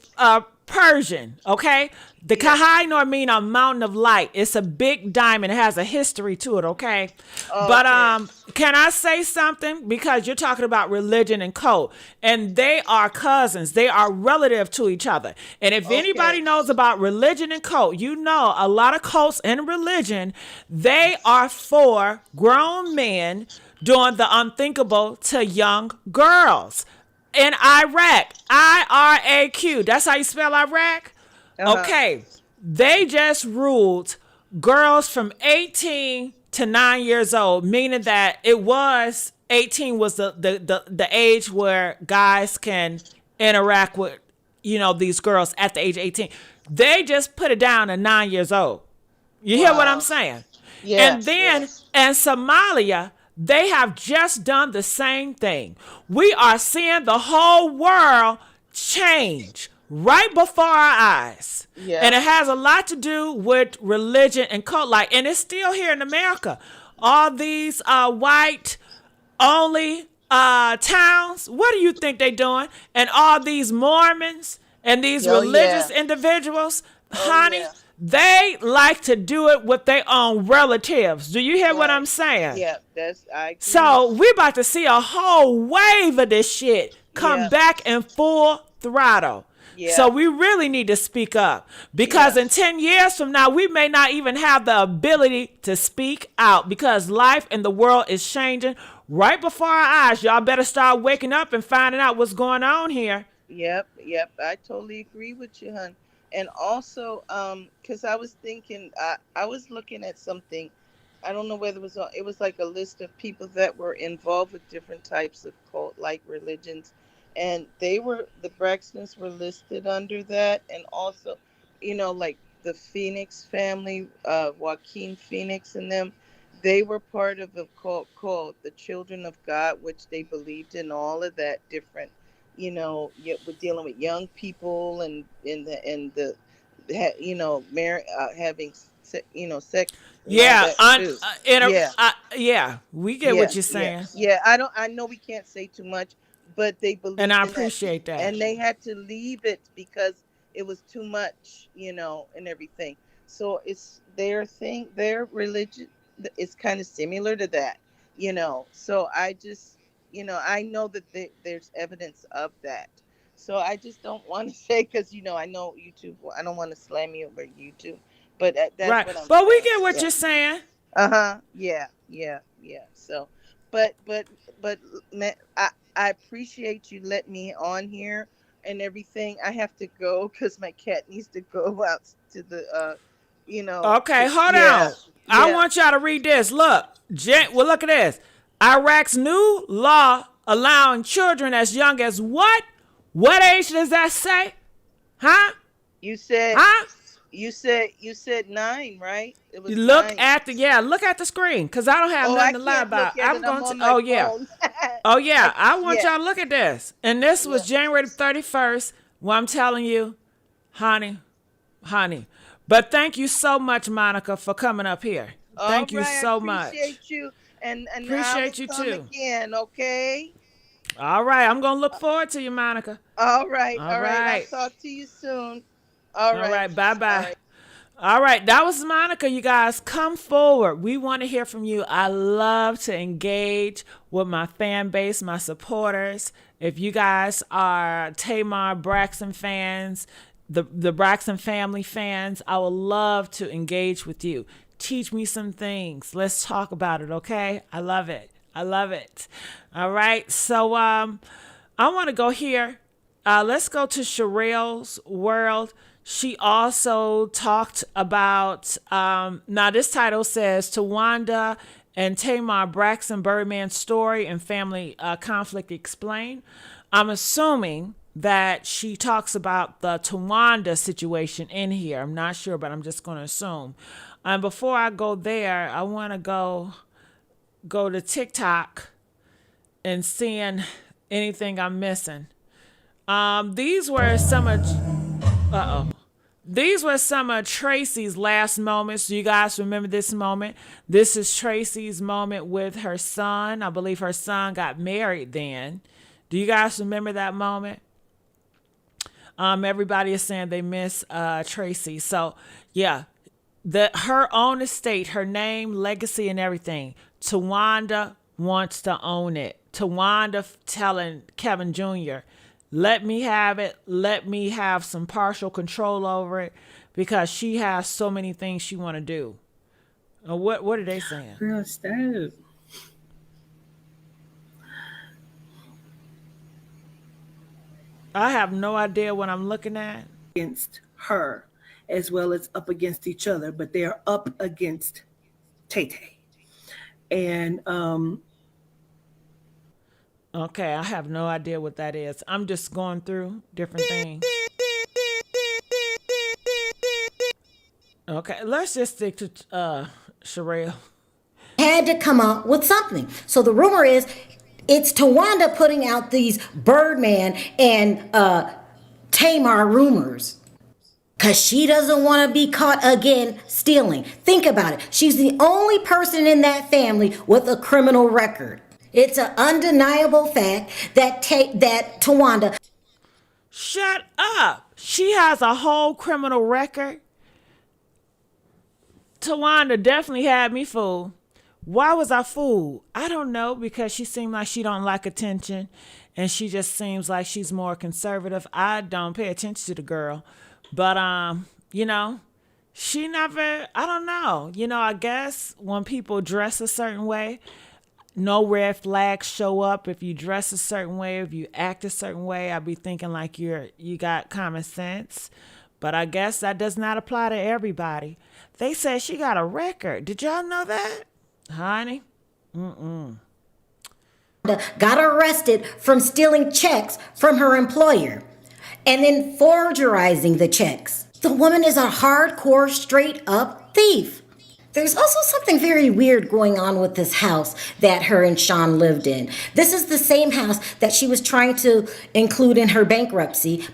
Speaker 1: Persian, okay? The
Speaker 4: yeah.
Speaker 1: Kahai mean a mountain of light. It's a big diamond. It has a history to it, okay? But
Speaker 4: Okay.
Speaker 1: can I say something? Because you're talking about religion and cult, and they are cousins. They are relative to each other. And if anybody
Speaker 4: Okay.
Speaker 1: knows about religion and cult, you know a lot of cults and religion, they are for grown men doing the unthinkable to young girls in Iraq. IRAQ. That's how you spell Iraq?
Speaker 4: Uh-huh.
Speaker 1: Okay. They just ruled girls from 18 to 9 years old, meaning that it was 18 was the age where guys can interact with, these girls at the age of 18. They just put it down to 9 years old. You hear what I'm
Speaker 4: Wow.
Speaker 1: saying? And
Speaker 4: Yes,
Speaker 1: then
Speaker 4: yes.
Speaker 1: in Somalia, they have just done the same thing. We are seeing the whole world change right before our eyes.
Speaker 4: Yeah.
Speaker 1: And it has a lot to do with religion and cult like, and it's still here in America. All these white only towns, what do you think they doing? And all these Mormons and these
Speaker 4: Oh yeah.
Speaker 1: religious individuals,
Speaker 4: Oh
Speaker 1: honey,
Speaker 4: yeah.
Speaker 1: they like to do it with their own relatives. Do you hear what I'm
Speaker 4: Right.
Speaker 1: saying?
Speaker 4: Yeah, that's I agree.
Speaker 1: So we about to see a whole wave of this shit come
Speaker 4: Yeah.
Speaker 1: back in full throttle. So
Speaker 4: Yeah.
Speaker 1: we really need to speak up because in
Speaker 4: Yes.
Speaker 1: 10 years from now, we may not even have the ability to speak out because life in the world is changing right before our eyes. Y'all better start waking up and finding out what's going on here.
Speaker 4: Yep, yep. I totally agree with you, hon. And also, because I was thinking, I was looking at something. I don't know whether it was like a list of people that were involved with different types of cult like religions, and the Braxtons were listed under that, and also, like the Phoenix family, Joaquin Phoenix and them, they were part of a cult called the Children of God, which they believed in all of that different, yet we're dealing with young people having sex and all
Speaker 1: Yeah,
Speaker 4: that too. Yeah,
Speaker 1: yeah, we get
Speaker 4: yeah,
Speaker 1: what you're
Speaker 4: yeah,
Speaker 1: saying,
Speaker 4: yeah. I know we can't say too much, but they
Speaker 1: and I
Speaker 4: believed in that,
Speaker 1: appreciate that.
Speaker 4: and they had to leave it because it was too much, and everything. So it's their thing, their religion is kind of similar to that. So I just, I know that there's evidence of that. So I just don't want to say because I know YouTube. I don't want to slam you over YouTube, but that's
Speaker 1: Right,
Speaker 4: what I'm
Speaker 1: but we
Speaker 4: saying.
Speaker 1: get what
Speaker 4: Yeah.
Speaker 1: you're saying.
Speaker 4: Uh-huh. Yeah, yeah, yeah. So, but I appreciate you letting me on here and everything. I have to go because my cat needs to go out to the
Speaker 1: Okay, hold
Speaker 4: yeah,
Speaker 1: on. I
Speaker 4: yeah.
Speaker 1: want y'all to read this. Look, well, look at this. Iraq's new law allowing children as young as what? What age does that say? Huh?
Speaker 4: You said
Speaker 1: Huh?
Speaker 4: you said 9, right? It
Speaker 1: You
Speaker 4: was
Speaker 1: look
Speaker 4: 9.
Speaker 1: at look at the screen, cause I don't have
Speaker 4: Oh, I
Speaker 1: nothing to lie
Speaker 4: can't
Speaker 1: about.
Speaker 4: look at
Speaker 1: I'm
Speaker 4: it. I'm
Speaker 1: going to.
Speaker 4: on my
Speaker 1: Oh yeah,
Speaker 4: phone.
Speaker 1: oh yeah. I want
Speaker 4: Yeah,
Speaker 1: y'all to look at this. And this
Speaker 4: yeah.
Speaker 1: was January 31st. Well, I'm telling you, honey, honey. But thank you so much, Monica, for coming up here.
Speaker 4: All
Speaker 1: Thank you
Speaker 4: right, I
Speaker 1: so much.
Speaker 4: appreciate you, and I will
Speaker 1: Appreciate you
Speaker 4: come
Speaker 1: too.
Speaker 4: again. Okay.
Speaker 1: All right, I'm gonna look forward to you, Monica.
Speaker 4: All right,
Speaker 1: All
Speaker 4: all right. I'll
Speaker 1: right.
Speaker 4: talk to you soon. All
Speaker 1: All
Speaker 4: right,
Speaker 1: right, bye
Speaker 4: all
Speaker 1: bye.
Speaker 4: right.
Speaker 1: All right, that was Monica. You guys come forward. We want to hear from you. I love to engage with my fan base, my supporters. If you guys are Tamar Braxton fans, the Braxton family fans, I would love to engage with you. Teach me some things. Let's talk about it, okay? I love it. I love it. All right. So I want to go here. Let's go to Sherrell's world. She also talked about, now this title says Towanda and Tamar Braxton Birdman story and family conflict explained. I'm assuming that she talks about the Towanda situation in here. I'm not sure, but I'm just going to assume. And before I go there, I want to go to TikTok and seeing anything I'm missing. These were some of these were some of Traci's last moments. Do you guys remember this moment? This is Traci's moment with her son. I believe her son got married then. Do you guys remember that moment? Everybody is saying they miss Traci. So yeah, her own estate, her name, legacy, and everything. Towanda wants to own it. Towanda telling Kevin Jr., let me have it. Let me have some partial control over it because she has so many things she want to do. What are they saying?
Speaker 5: Girl, stop.
Speaker 1: I have no idea what I'm looking at.
Speaker 5: against her as well as up against each other, but they are up against Tay Tay. And
Speaker 1: Okay, I have no idea what that is. I'm just going through different things. Okay, let's just stick to Sherrell.
Speaker 6: Had to come up with something. So the rumor is it's Towanda putting out these Birdman and Tamar rumors. Because she doesn't want to be caught again stealing. Think about it. She's the only person in that family with a criminal record. It's an undeniable fact that Towanda.
Speaker 1: Shut up. She has a whole criminal record. Towanda definitely had me fooled. Why was I fooled? I don't know, because she seemed like she don't like attention, and she just seems like she's more conservative. I don't pay attention to the girl. But you know, she never, I don't know. You know, I guess when people dress a certain way, no red flags show up. If you dress a certain way, if you act a certain way, I'd be thinking like you got common sense. But I guess that does not apply to everybody. They said she got a record. Did y'all know that? Honey?
Speaker 6: Got arrested from stealing checks from her employer and then forgerizing the checks. The woman is a hardcore, straight up thief. There's also something very weird going on with this house that her and Sean lived in. This is the same house that she was trying to include in her bankruptcy.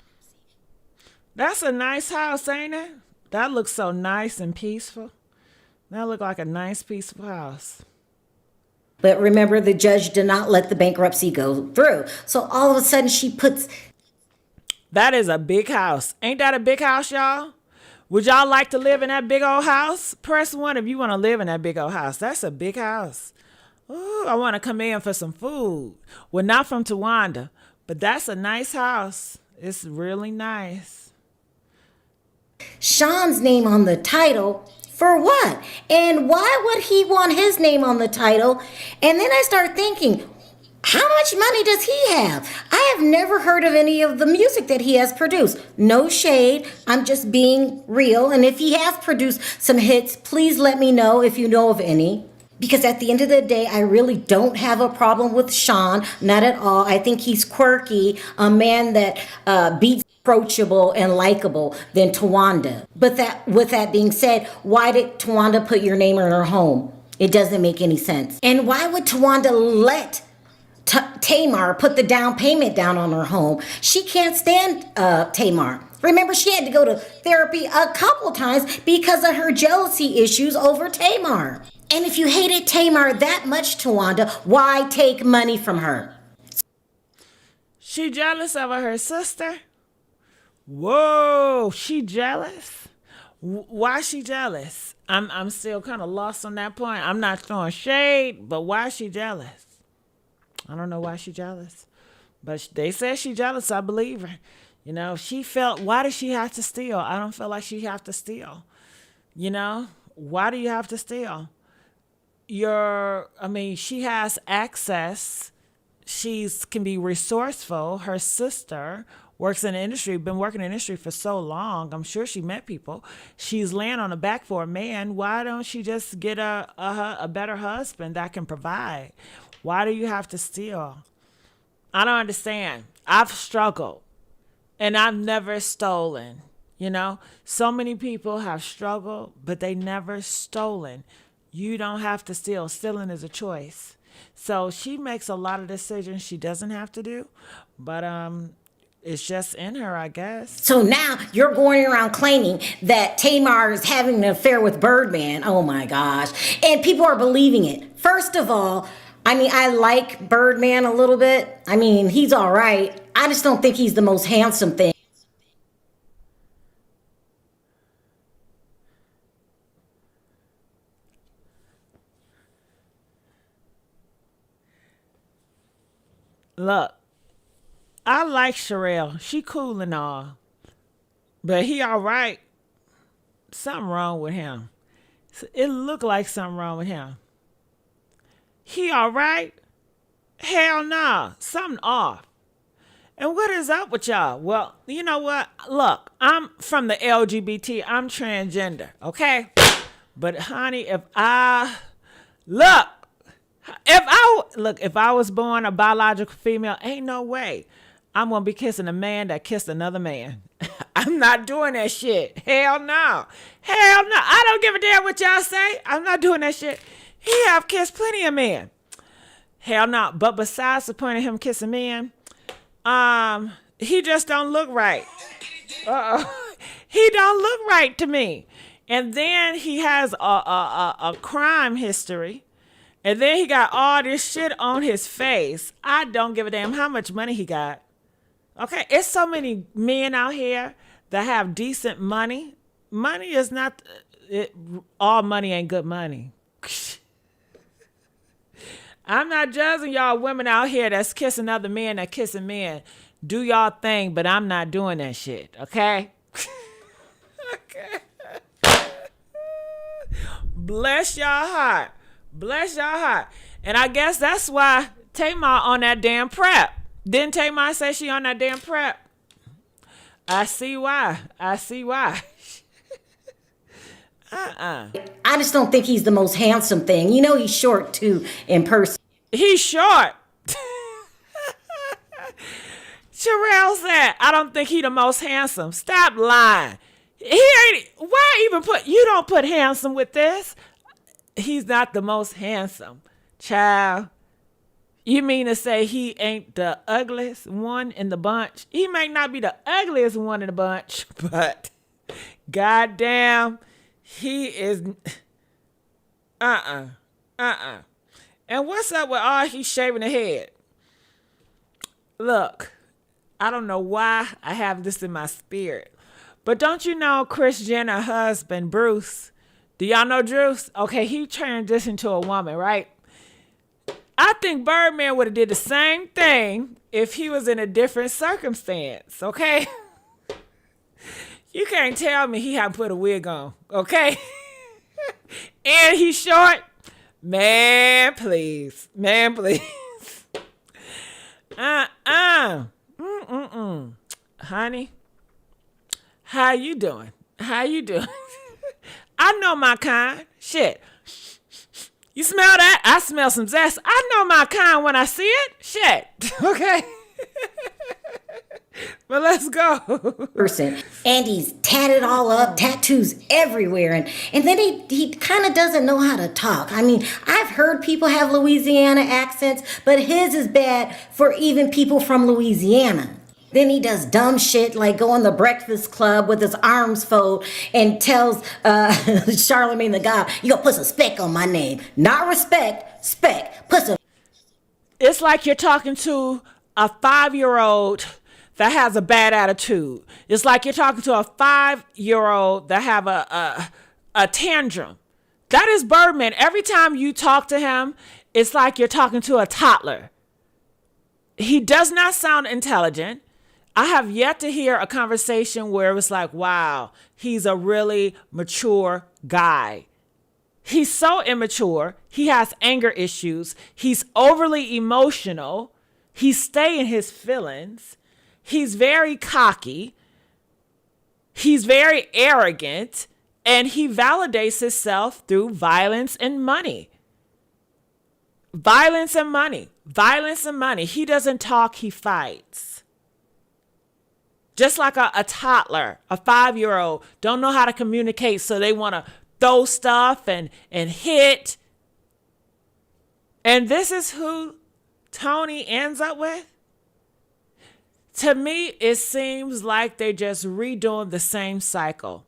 Speaker 1: That's a nice house, ain't it? That looks so nice and peaceful. That look like a nice, peaceful house.
Speaker 6: But remember, the judge did not let the bankruptcy go through. So all of a sudden she puts...
Speaker 1: That is a big house. Ain't that a big house, y'all? Would y'all like to live in that big old house? Press 1 if you want to live in that big old house. That's a big house. Ooh, I want to come in for some food. Well, not from Towanda, but that's a nice house. It's really nice.
Speaker 6: Sean's name on the title. For what? And why would he want his name on the title? And then I start thinking, how much money does he have? I have never heard of any of the music that he has produced. No shade. I'm just being real. And if he has produced some hits, please let me know if you know of any. Because at the end of the day, I really don't have a problem with Sean. Not at all. I think he's quirky, a man that beats approachable and likable than Towanda. But with that being said, why did Towanda put your name in her home? It doesn't make any sense. And why would Towanda let Tamar put the down payment down on her home? She can't stand Tamar. Remember, she had to go to therapy a couple times because of her jealousy issues over Tamar. And if you hated Tamar that much, Towanda, why take money from her?
Speaker 1: She jealous of her sister? Whoa, she jealous? Why is she jealous? I'm still kind of lost on that point. I'm not throwing shade, but why is she jealous? I don't know why she jealous. But they said she jealous. I believe her. You know, she felt, why does she have to steal? I don't feel like she have to steal. You know, why do you have to steal? She has access. She's can be resourceful. Her sister works in the industry, been working in the industry for so long. I'm sure she met people. She's laying on the back for a man. Why don't she just get a better husband that can provide? Why do you have to steal? I don't understand. I've struggled and I've never stolen. You know, so many people have struggled, but they never stolen. You don't have to steal. Stealing is a choice. So she makes a lot of decisions she doesn't have to do, but it's just in her, I guess.
Speaker 6: So now you're going around claiming that Tamar is having an affair with Birdman. Oh my gosh. And people are believing it. First of all, I like Birdman a little bit. He's all right. I just don't think he's the most handsome thing.
Speaker 1: Look, I like Sherrell. She cool and all. But he all right. Something wrong with him. It look like something wrong with him. He all right? Hell no. Something off. And what is up with y'all? Well, you know what? Look, I'm from the LGBT. I'm transgender, okay? But honey, look, if I was born a biological female, ain't no way I'm gonna be kissing a man that kissed another man. I'm not doing that shit. Hell no. Hell no. I don't give a damn what y'all say. I'm not doing that shit. He have kissed plenty of men. Hell no. But besides the point of him kissing men, he just don't look right. He don't look right to me. And then he has a crime history. And then he got all this shit on his face. I don't give a damn how much money he got. Okay, it's so many men out here that have decent money. Money is not, all money ain't good money. I'm not judging y'all women out here that's kissing other men that kissing men. Do y'all thing, but I'm not doing that shit, okay? Okay. Bless y'all heart. Bless y'all heart. And I guess that's why Tamar on that damn prep. Didn't Tamar say she on that damn prep? I see why. I see why.
Speaker 6: I just don't think he's the most handsome thing. You know he's short too in person.
Speaker 1: He's short. Sherrell said, I don't think he the most handsome. Stop lying. He ain't, why even you don't put handsome with this. He's not the most handsome. Child. You mean to say he ain't the ugliest one in the bunch? He may not be the ugliest one in the bunch, but goddamn, he is. And what's up with all he's shaving the head? Look, I don't know why I have this in my spirit, but don't you know Kris Jenner's husband, Bruce? Do y'all know Bruce? Okay, he transitioned to a woman, right? I think Birdman would have did the same thing if he was in a different circumstance, okay? You can't tell me he hadn't put a wig on, okay? And he's short. Man, please. Man, please. Honey, how you doing? How you doing? I know my kind. Shit. You smell that? I smell some zest. I know my kind when I see it. Shit. Okay. But let's go.
Speaker 6: Person. And he's tatted all up, tattoos everywhere. And then he kind of doesn't know how to talk. I mean, I've heard people have Louisiana accents, but his is bad for even people from Louisiana. Then he does dumb shit like go on the Breakfast Club with his arms folded and tells Charlemagne the God, you gonna put some spec on my name. Not respect, spec. Put some.
Speaker 1: It's like you're talking to a 5-year-old that has a bad attitude. It's like you're talking to a 5-year-old that have a tantrum. That is Birdman. Every time you talk to him, it's like you're talking to a toddler. He does not sound intelligent. I have yet to hear a conversation where it was like, wow, he's a really mature guy. He's so immature. He has anger issues. He's overly emotional. He's staying his feelings. He's very cocky. He's very arrogant. And he validates himself through violence and money. Violence and money. Violence and money. He doesn't talk, he fights. Just like a toddler, a 5-year-old, don't know how to communicate, so they want to throw stuff and hit. And this is who Tony ends up with? To me, it seems like they're just redoing the same cycle.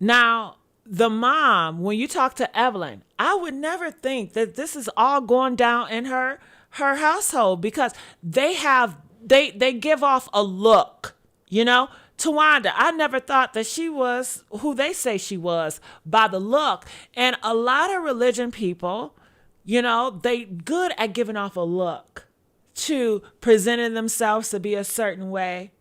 Speaker 1: Now, the mom, when you talk to Evelyn, I would never think that this is all going down in her household because they give off a look, you know? Towanda, I never thought that she was who they say she was by the look. And a lot of religion people, you know, they good at giving off a look to presenting themselves to be a certain way.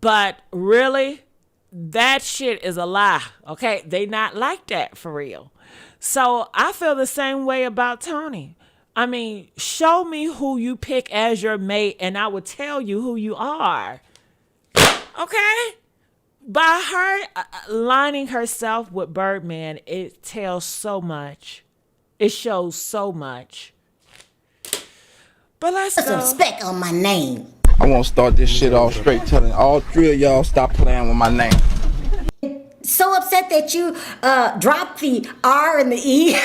Speaker 1: But really, that shit is a lie, okay? They not like that for real. So I feel the same way about Tony. I mean, show me who you pick as your mate, and I will tell you who you are. Okay? By her aligning herself with Birdman, it tells so much. It shows so much. But let's
Speaker 6: Put some
Speaker 1: go.
Speaker 6: respect on my name.
Speaker 7: I want to start this shit off straight, telling all three of y'all stop playing with my name.
Speaker 6: So upset that you dropped the R and the E.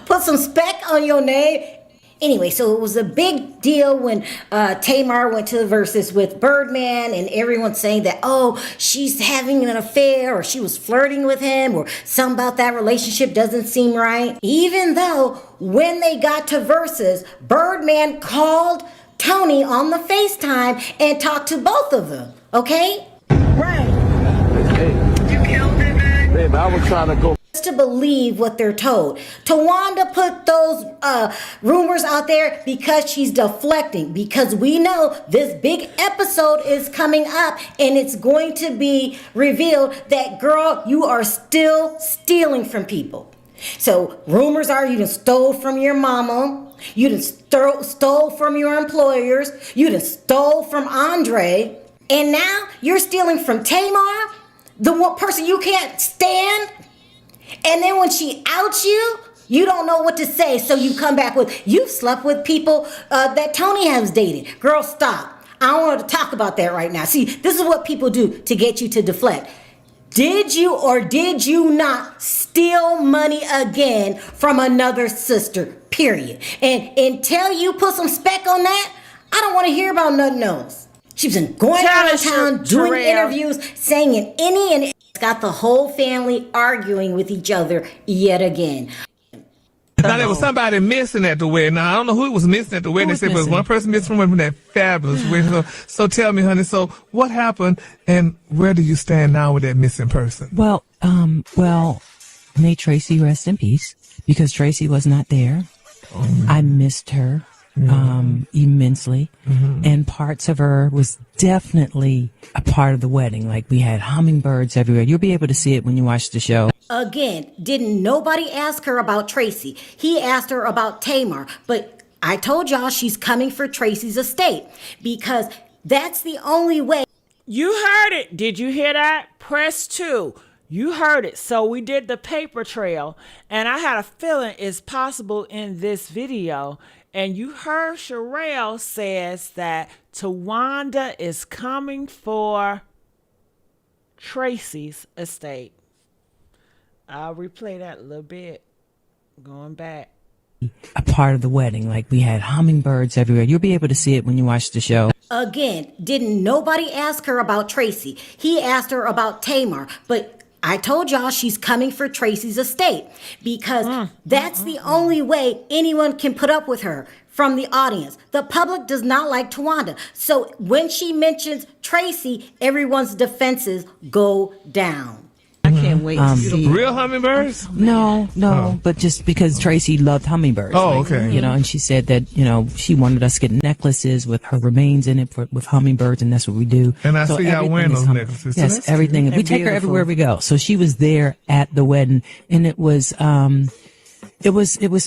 Speaker 6: Put some spec on your name. Anyway, so it was a big deal when Tamar went to the verses with Birdman, and everyone saying that, oh, she's having an affair, or she was flirting with him, or something about that relationship doesn't seem right. Even though when they got to verses, Birdman called Tony on the FaceTime and talked to both of them. Okay?
Speaker 5: Right.
Speaker 7: Babe, I was trying to go.
Speaker 6: To believe what they're told. Towanda put those rumors out there because she's deflecting, because we know this big episode is coming up and it's going to be revealed that, girl, you are still stealing from people. So rumors are you done stole from your mama, you done stole from your employers, you done stole from Andre, and now you're stealing from Tamar, the one person you can't stand. And then when she outs you, you don't know what to say. So you come back with, you slept with people that Tony has dated. Girl, stop. I don't want to talk about that right now. See, this is what people do to get you to deflect. Did you or did you not steal money again from another sister? Period. And until you put some spec on that, I don't want to hear about nothing else. She's been going around town doing interviews, saying in any and got the whole family arguing with each other yet again.
Speaker 8: Now, there was somebody missing at the wedding. Now, I don't know who was missing at the wedding. They said there was one person missing from that fabulous wedding. So tell me, honey, so what happened and where do you stand now with that missing person?
Speaker 9: Well, may Traci rest in peace, because Traci was not there. I missed her immensely, and parts of her was definitely a part of the wedding. Like, we had hummingbirds everywhere. You'll be able to see it when you watch the show.
Speaker 6: Again, didn't nobody ask her about Traci? He asked her about Tamar, but I told y'all she's coming for Traci's estate, because that's the only way.
Speaker 1: You heard it. Did you hear that? Press 2. You heard it. So we did the paper trail, and I had a feeling it's possible in this video. And you heard Sherrell says that Towanda is coming for Traci's estate. I'll replay that a little bit. Going back.
Speaker 9: A part of the wedding. Like, we had hummingbirds everywhere. You'll be able to see it when you watch the show.
Speaker 6: Again, didn't nobody ask her about Traci? He asked her about Tamar, but I told y'all she's coming for Traci's estate, because that's the only way anyone can put up with her from the audience. The public does not like Towanda. So when she mentions Traci, everyone's defenses go down.
Speaker 5: I can't wait to see
Speaker 8: Real hummingbirds?
Speaker 9: No, but just because Traci loved hummingbirds.
Speaker 8: Oh, okay.
Speaker 9: You know, and she said that, you know, she wanted us to get necklaces with her remains in it with hummingbirds, and that's what we do.
Speaker 8: And I
Speaker 9: So
Speaker 8: see y'all wearing
Speaker 9: everything is
Speaker 8: those necklaces. So
Speaker 9: Yes,
Speaker 8: that's
Speaker 9: everything.
Speaker 5: cute.
Speaker 9: We
Speaker 5: And
Speaker 9: take her
Speaker 5: beautiful.
Speaker 9: everywhere we go. So she was there at the wedding, and it was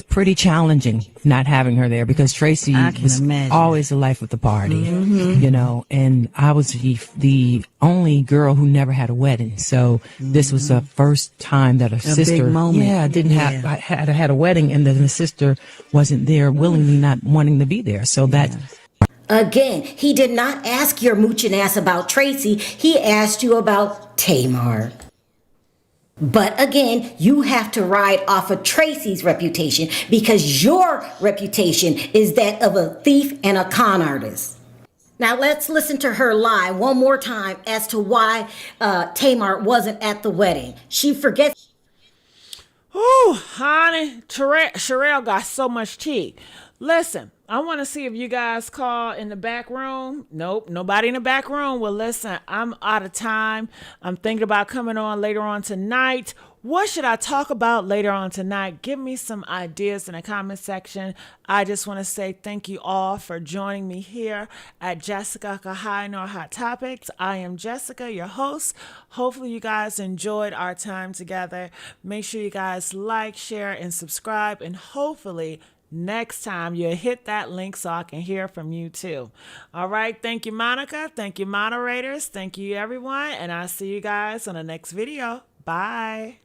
Speaker 9: pretty challenging not having her there, because Traci
Speaker 5: I can
Speaker 9: was
Speaker 5: imagine.
Speaker 9: always the life of the party, you know, and I was the only girl who never had a wedding. So this was the first time that a sister,
Speaker 5: big moment.
Speaker 9: didn't have, had a wedding, and then the sister wasn't there, willingly not wanting to be there. So that.
Speaker 6: Again, he did not ask your mooching ass about Traci. He asked you about Tamar. But again, you have to ride off of Traci's reputation, because your reputation is that of a thief and a con artist. Now let's listen to her lie one more time as to why Tamar wasn't at the wedding. She forgets.
Speaker 1: Ooh, honey, Sherrell got so much tea. Listen, I want to see if you guys call in the back room. Nope, nobody in the back room. Well, listen, I'm out of time. I'm thinking about coming on later on tonight. What should I talk about later on tonight? Give me some ideas in the comment section. I just want to say thank you all for joining me here at Jessica Kahai Nor Hot Topics. I am Jessica, your host. Hopefully you guys enjoyed our time together. Make sure you guys like, share, and subscribe. And hopefully next time you hit that link so I can hear from you too. All right. Thank you, Monica. Thank you, moderators. Thank you, everyone. And I'll see you guys on the next video. Bye.